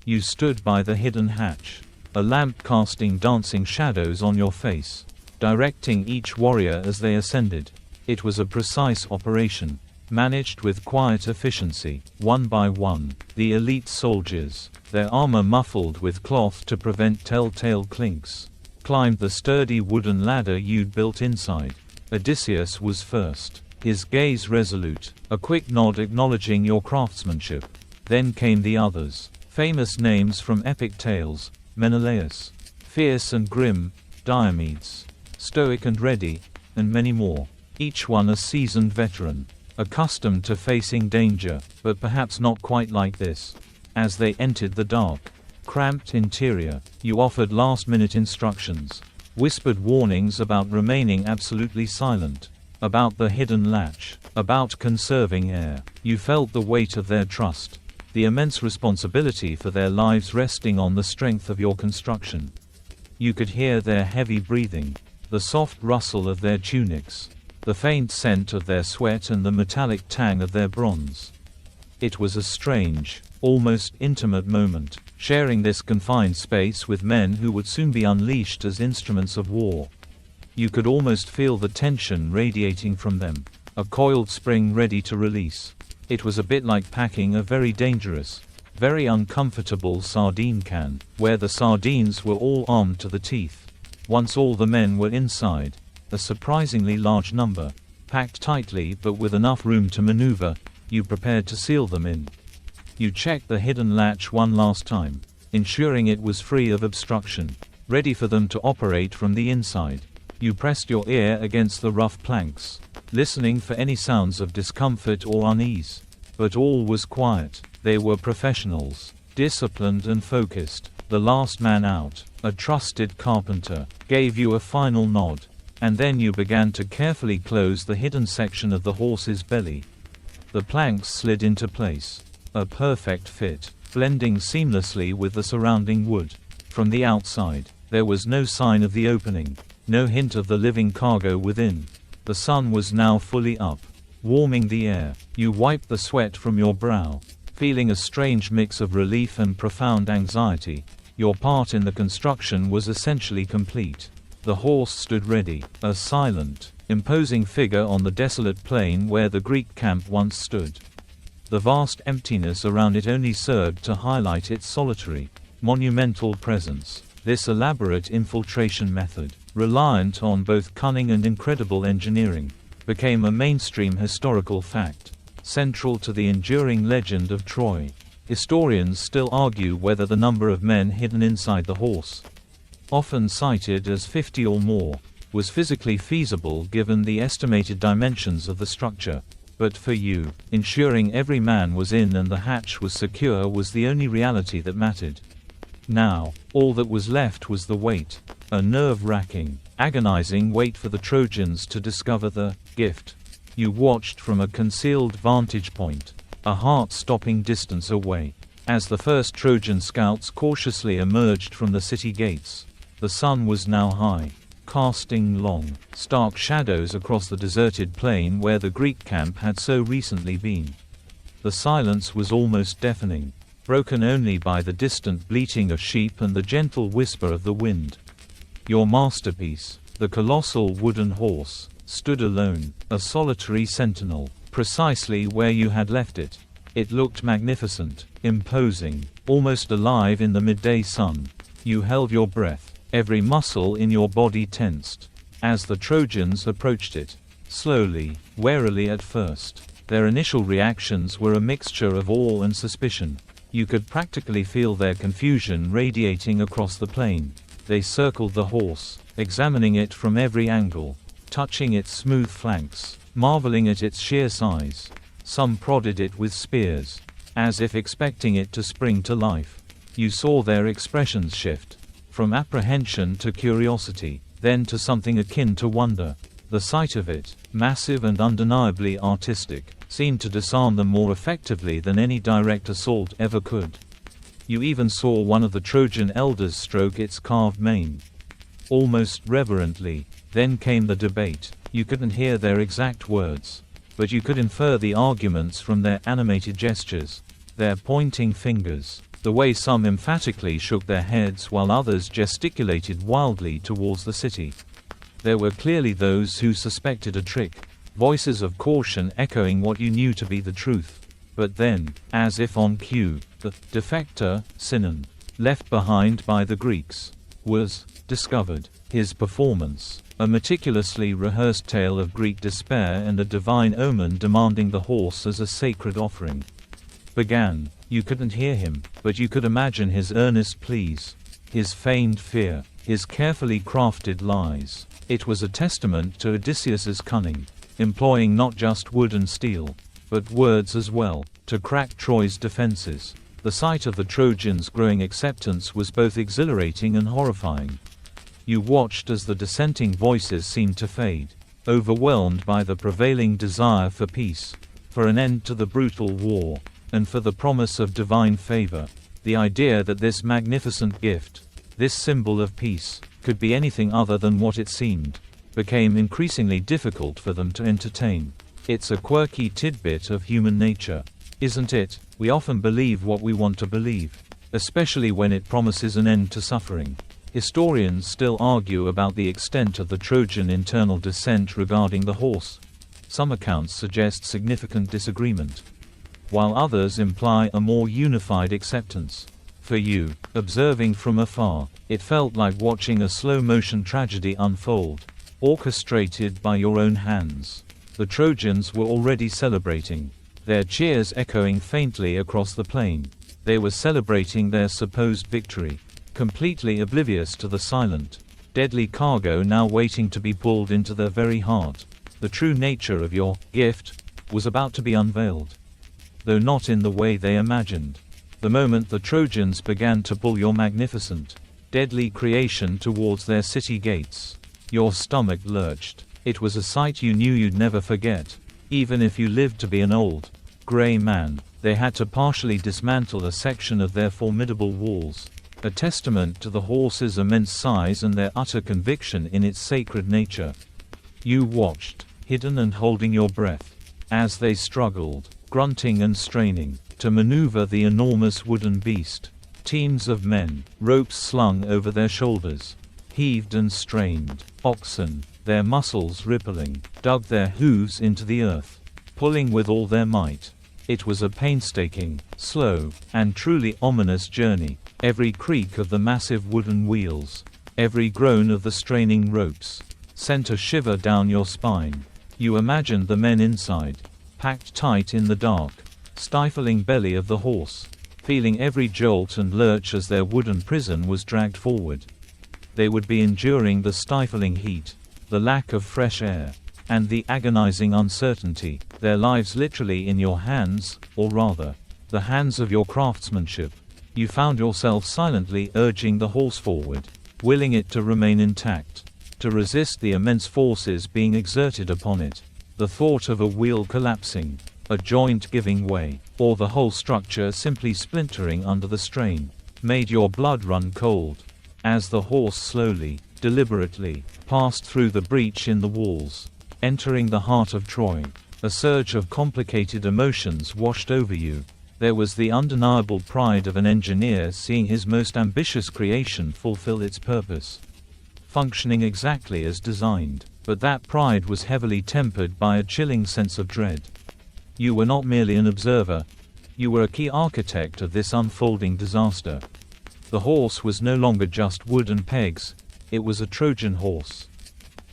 You stood by the hidden hatch, a lamp casting dancing shadows on your face, directing each warrior as they ascended. It was a precise operation, managed with quiet efficiency. One by one, the elite soldiers, their armor muffled with cloth to prevent telltale clinks, climbed the sturdy wooden ladder you'd built inside. Odysseus was first, his gaze resolute, a quick nod acknowledging your craftsmanship. Then came the others, famous names from epic tales: Menelaus, fierce and grim; Diomedes, stoic and ready; and many more, each one a seasoned veteran. accustomed to facing danger, but perhaps not quite like this. As they entered the dark, cramped interior, you offered last-minute instructions, whispered warnings about remaining absolutely silent, about the hidden latch, about conserving air. You felt the weight of their trust, the immense responsibility for their lives resting on the strength of your construction. You could hear their heavy breathing, the soft rustle of their tunics, the faint scent of their sweat and the metallic tang of their bronze. It was a strange, almost intimate moment, sharing this confined space with men who would soon be unleashed as instruments of war. You could almost feel the tension radiating from them, a coiled spring ready to release. It was a bit like packing a very dangerous, very uncomfortable sardine can, where the sardines were all armed to the teeth. Once all the men were inside, a surprisingly large number, packed tightly but with enough room to maneuver, you prepared to seal them in. You checked the hidden latch one last time, ensuring it was free of obstruction, ready for them to operate from the inside. You pressed your ear against the rough planks, listening for any sounds of discomfort or unease. But all was quiet. They were professionals, disciplined and focused. The last man out, a trusted carpenter, gave you a final nod. And then you began to carefully close the hidden section of the horse's belly. The planks slid into place, a perfect fit, blending seamlessly with the surrounding wood. From the outside, there was no sign of the opening, no hint of the living cargo within. The sun was now fully up, warming the air. You wiped the sweat from your brow, feeling a strange mix of relief and profound anxiety. Your part in the construction was essentially complete. The horse stood ready, a silent, imposing figure on the desolate plain where the Greek camp once stood. The vast emptiness around it only served to highlight its solitary, monumental presence. This elaborate infiltration method, reliant on both cunning and incredible engineering, became a mainstream historical fact, central to the enduring legend of Troy. Historians still argue whether the number of men hidden inside the horse, often cited as 50 or more, was physically feasible given the estimated dimensions of the structure. But for you, ensuring every man was in and the hatch was secure was the only reality that mattered. Now, all that was left was the wait, a nerve-wracking, agonizing wait for the Trojans to discover the gift. You watched from a concealed vantage point, a heart-stopping distance away, as the first Trojan scouts cautiously emerged from the city gates. The sun was now high, casting long, stark shadows across the deserted plain where the Greek camp had so recently been. The silence was almost deafening, broken only by the distant bleating of sheep and the gentle whisper of the wind. Your masterpiece, the colossal wooden horse, stood alone, a solitary sentinel, precisely where you had left it. It looked magnificent, imposing, almost alive in the midday sun. You held your breath, every muscle in your body tensed, as the Trojans approached it. Slowly, warily at first. Their initial reactions were a mixture of awe and suspicion. You could practically feel their confusion radiating across the plain. They circled the horse, examining it from every angle, touching its smooth flanks, marveling at its sheer size. Some prodded it with spears, as if expecting it to spring to life. You saw their expressions shift, from apprehension to curiosity, then to something akin to wonder. The sight of it, massive and undeniably artistic, seemed to disarm them more effectively than any direct assault ever could. You even saw one of the Trojan elders stroke its carved mane, almost reverently. Then came the debate. You couldn't hear their exact words, but you could infer the arguments from their animated gestures, their pointing fingers, the way some emphatically shook their heads while others gesticulated wildly towards the city. There were clearly those who suspected a trick, voices of caution echoing what you knew to be the truth. But then, as if on cue, the defector, Sinon, left behind by the Greeks, was discovered. His performance, a meticulously rehearsed tale of Greek despair and a divine omen demanding the horse as a sacred offering, began. You couldn't hear him, but you could imagine his earnest pleas, his feigned fear, his carefully crafted lies. It was a testament to Odysseus's cunning, employing not just wood and steel, but words as well, to crack Troy's defenses. The sight of the Trojans' growing acceptance was both exhilarating and horrifying. You watched as the dissenting voices seemed to fade, overwhelmed by the prevailing desire for peace, for an end to the brutal war, and for the promise of divine favor. The idea that this magnificent gift, this symbol of peace, could be anything other than what it seemed, became increasingly difficult for them to entertain. It's a quirky tidbit of human nature, isn't it? We often believe what we want to believe, especially when it promises an end to suffering. Historians still argue about the extent of the Trojan internal dissent regarding the horse. Some accounts suggest significant disagreement, while others imply a more unified acceptance. For you, observing from afar, it felt like watching a slow-motion tragedy unfold, orchestrated by your own hands. The Trojans were already celebrating, their cheers echoing faintly across the plain. They were celebrating their supposed victory, completely oblivious to the silent, deadly cargo now waiting to be pulled into their very heart. The true nature of your gift was about to be unveiled, though not in the way they imagined. The moment the Trojans began to pull your magnificent, deadly creation towards their city gates, your stomach lurched. It was a sight you knew you'd never forget. Even if you lived to be an old, gray man, they had to partially dismantle a section of their formidable walls, a testament to the horse's immense size and their utter conviction in its sacred nature. You watched, hidden and holding your breath, as they struggled, grunting and straining, to maneuver the enormous wooden beast. Teams of men, ropes slung over their shoulders, heaved and strained. Oxen, their muscles rippling, dug their hooves into the earth, pulling with all their might. It was a painstaking, slow, and truly ominous journey. Every creak of the massive wooden wheels, every groan of the straining ropes, sent a shiver down your spine. You imagined the men inside, packed tight in the dark, stifling belly of the horse, feeling every jolt and lurch as their wooden prison was dragged forward. They would be enduring the stifling heat, the lack of fresh air, and the agonizing uncertainty, their lives literally in your hands, or rather, the hands of your craftsmanship. You found yourself silently urging the horse forward, willing it to remain intact, to resist the immense forces being exerted upon it. The thought of a wheel collapsing, a joint giving way, or the whole structure simply splintering under the strain, made your blood run cold. As the horse slowly, deliberately, passed through the breach in the walls, entering the heart of Troy, a surge of complicated emotions washed over you. There was the undeniable pride of an engineer seeing his most ambitious creation fulfill its purpose, functioning exactly as designed. But that pride was heavily tempered by a chilling sense of dread. You were not merely an observer, you were a key architect of this unfolding disaster. The horse was no longer just wood and pegs, it was a Trojan horse.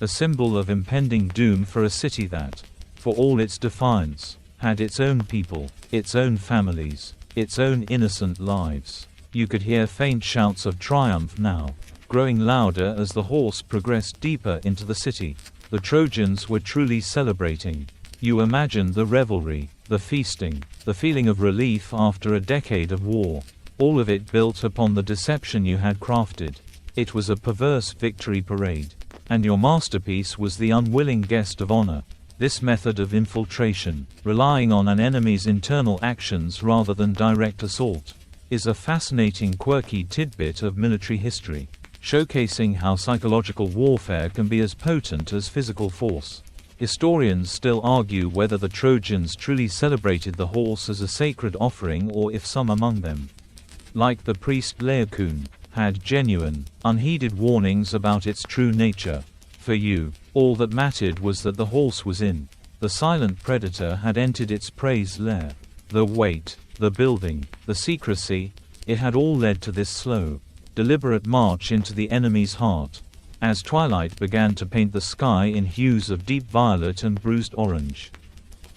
A symbol of impending doom for a city that, for all its defiance, had its own people, its own families, its own innocent lives. You could hear faint shouts of triumph now, growing louder as the horse progressed deeper into the city. The Trojans were truly celebrating. You imagined the revelry, the feasting, the feeling of relief after a decade of war, all of it built upon the deception you had crafted. It was a perverse victory parade, and your masterpiece was the unwilling guest of honor. This method of infiltration, relying on an enemy's internal actions rather than direct assault, is a fascinating quirky tidbit of military history, showcasing how psychological warfare can be as potent as physical force. Historians still argue whether the Trojans truly celebrated the horse as a sacred offering or if some among them, like the priest Laocoon, had genuine, unheeded warnings about its true nature. For you, all that mattered was that the horse was in. The silent predator had entered its prey's lair. The wait, the building, the secrecy, it had all led to this slow, deliberate march into the enemy's heart. As twilight began to paint the sky in hues of deep violet and bruised orange,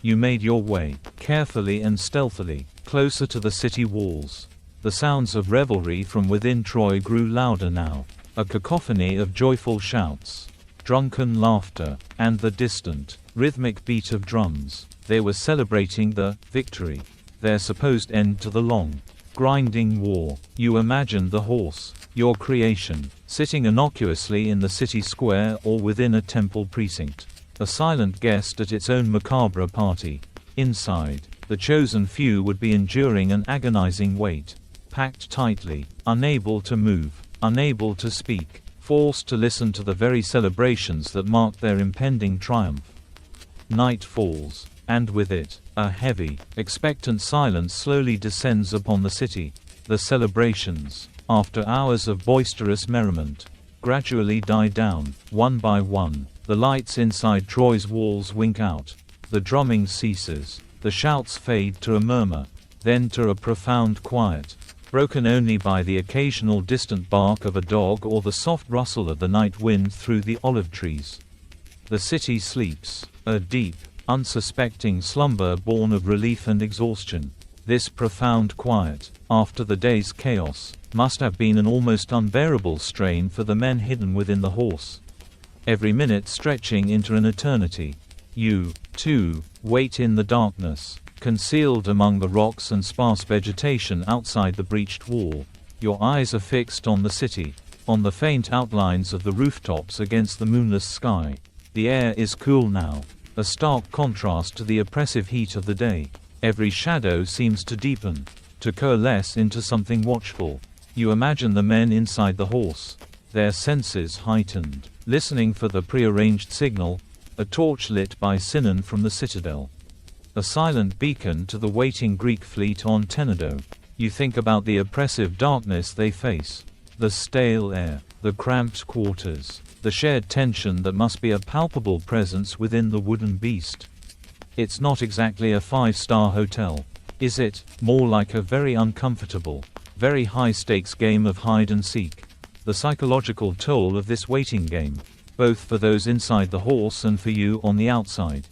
you made your way, carefully and stealthily, closer to the city walls. The sounds of revelry from within Troy grew louder now, a cacophony of joyful shouts, drunken laughter, and the distant, rhythmic beat of drums. They were celebrating the victory, their supposed end to the long, grinding war. You imagined the horse, your creation, sitting innocuously in the city square or within a temple precinct, a silent guest at its own macabre party. Inside, the chosen few would be enduring an agonizing wait, packed tightly, unable to move, unable to speak, forced to listen to the very celebrations that marked their impending triumph. Night falls, and with it, a heavy, expectant silence slowly descends upon the city. The celebrations, after hours of boisterous merriment, gradually die down, one by one. The lights inside Troy's walls wink out. The drumming ceases. The shouts fade to a murmur, then to a profound quiet, broken only by the occasional distant bark of a dog or the soft rustle of the night wind through the olive trees. The city sleeps, a deep, unsuspecting slumber born of relief and exhaustion. This profound quiet, after the day's chaos, must have been an almost unbearable strain for the men hidden within the horse. Every minute stretching into an eternity. You, too, wait in the darkness, concealed among the rocks and sparse vegetation outside the breached wall. Your eyes are fixed on the city, on the faint outlines of the rooftops against the moonless sky. The air is cool now, a stark contrast to the oppressive heat of the day. Every shadow seems to deepen, to coalesce into something watchful. You imagine the men inside the horse, their senses heightened, listening for the prearranged signal, a torch lit by Sinan from the citadel, a silent beacon to the waiting Greek fleet on Tenedo. You think about the oppressive darkness they face, the stale air, the cramped quarters, the shared tension that must be a palpable presence within the wooden beast. It's not exactly a five-star hotel, is it? More like a very uncomfortable, very high-stakes game of hide-and-seek. The psychological toll of this waiting game, both for those inside the horse and for you on the outside,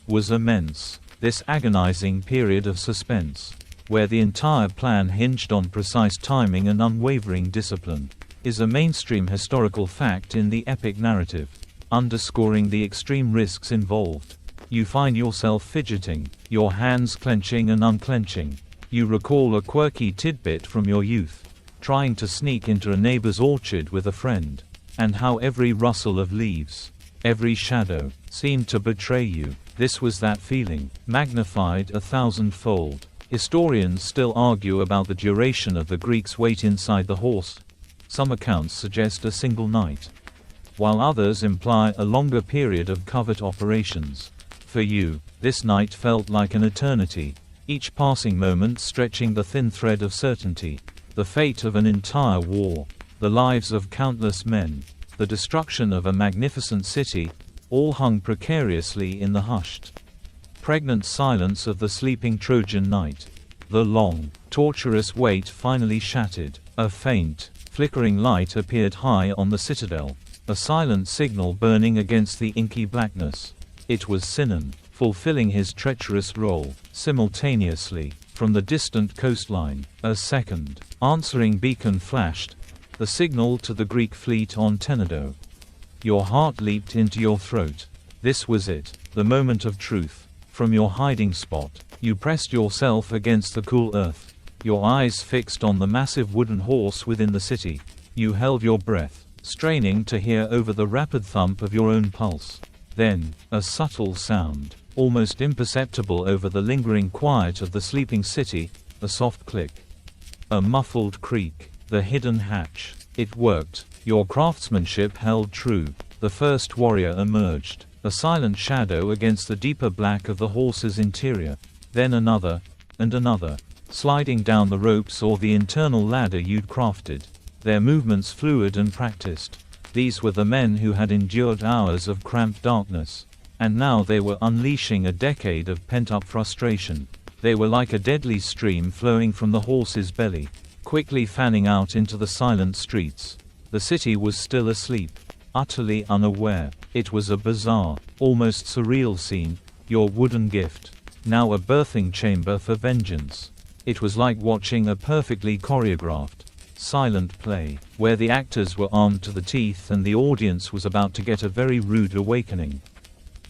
was immense. This agonizing period of suspense, where the entire plan hinged on precise timing and unwavering discipline, is a mainstream historical fact in the epic narrative, underscoring the extreme risks involved. You find yourself fidgeting, your hands clenching and unclenching. You recall a quirky tidbit from your youth, trying to sneak into a neighbor's orchard with a friend, and how every rustle of leaves, every shadow, seemed to betray you. This was that feeling, magnified 1,000-fold. Historians still argue about the duration of the Greeks' wait inside the horse. Some accounts suggest a single night, while others imply a longer period of covert operations. For you, this night felt like an eternity, each passing moment stretching the thin thread of certainty. The fate of an entire war, the lives of countless men, the destruction of a magnificent city, all hung precariously in the hushed, pregnant silence of the sleeping Trojan night. The long, torturous wait finally shattered. A faint, flickering light appeared high on the citadel, a silent signal burning against the inky blackness. It was Sinan, fulfilling his treacherous role. Simultaneously, from the distant coastline, a second, answering beacon flashed, the signal to the Greek fleet on Tenedo. Your heart leaped into your throat. This was it, the moment of truth. From your hiding spot, you pressed yourself against the cool earth, your eyes fixed on the massive wooden horse within the city. You held your breath, straining to hear over the rapid thump of your own pulse. Then, a subtle sound, almost imperceptible over the lingering quiet of the sleeping city, a soft click. A muffled creak. The hidden hatch. It worked. Your craftsmanship held true. The first warrior emerged, a silent shadow against the deeper black of the horse's interior. Then another, and another, sliding down the ropes or the internal ladder you'd crafted, their movements fluid and practiced. These were the men who had endured hours of cramped darkness, and now they were unleashing a decade of pent-up frustration. They were like a deadly stream flowing from the horse's belly, quickly fanning out into the silent streets. The city was still asleep, utterly unaware. It was a bizarre, almost surreal scene, your wooden gift, now a birthing chamber for vengeance. It was like watching a perfectly choreographed, silent play, where the actors were armed to the teeth and the audience was about to get a very rude awakening.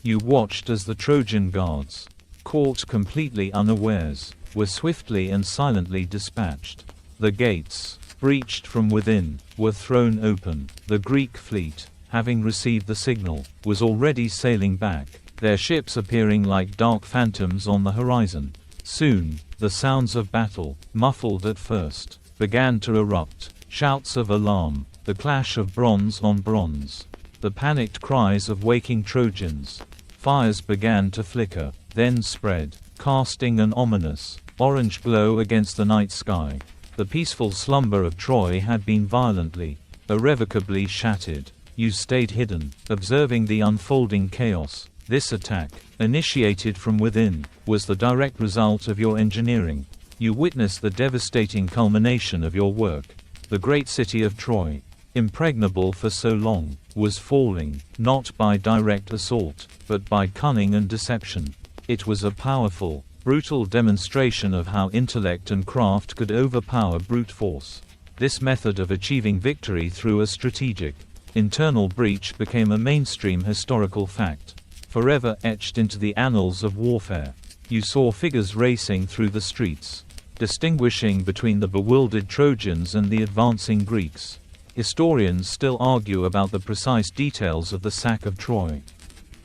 You watched as the Trojan guards, caught completely unawares, were swiftly and silently dispatched. The gates, breached from within, were thrown open. The Greek fleet, having received the signal, was already sailing back, their ships appearing like dark phantoms on the horizon. Soon, the sounds of battle, muffled at first, began to erupt. Shouts of alarm, the clash of bronze on bronze, the panicked cries of waking Trojans. Fires began to flicker, then spread, casting an ominous, orange glow against the night sky. The peaceful slumber of Troy had been violently, irrevocably shattered. You stayed hidden, observing the unfolding chaos. This attack, initiated from within, was the direct result of your engineering. You witnessed the devastating culmination of your work. The great city of Troy, impregnable for so long, was falling, not by direct assault, but by cunning and deception. It was a powerful, brutal demonstration of how intellect and craft could overpower brute force. This method of achieving victory through a strategic, internal breach became a mainstream historical fact, forever etched into the annals of warfare. You saw figures racing through the streets, distinguishing between the bewildered Trojans and the advancing Greeks. Historians still argue about the precise details of the sack of Troy,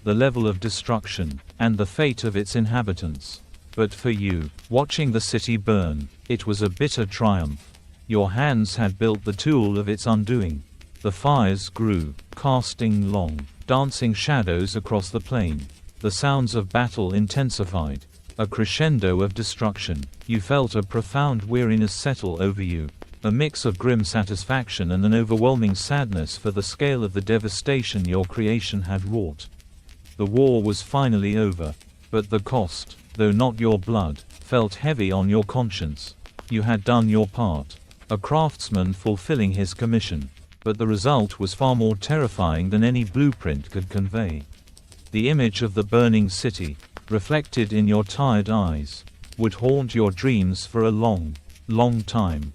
the level of destruction, and the fate of its inhabitants. But for you, watching the city burn, it was a bitter triumph. Your hands had built the tool of its undoing. The fires grew, casting long, dancing shadows across the plain. The sounds of battle intensified, a crescendo of destruction. You felt a profound weariness settle over you, a mix of grim satisfaction and an overwhelming sadness for the scale of the devastation your creation had wrought. The war was finally over, but the cost, though not your blood, felt heavy on your conscience. You had done your part, a craftsman fulfilling his commission, but the result was far more terrifying than any blueprint could convey. The image of the burning city, reflected in your tired eyes, would haunt your dreams for a long, long time.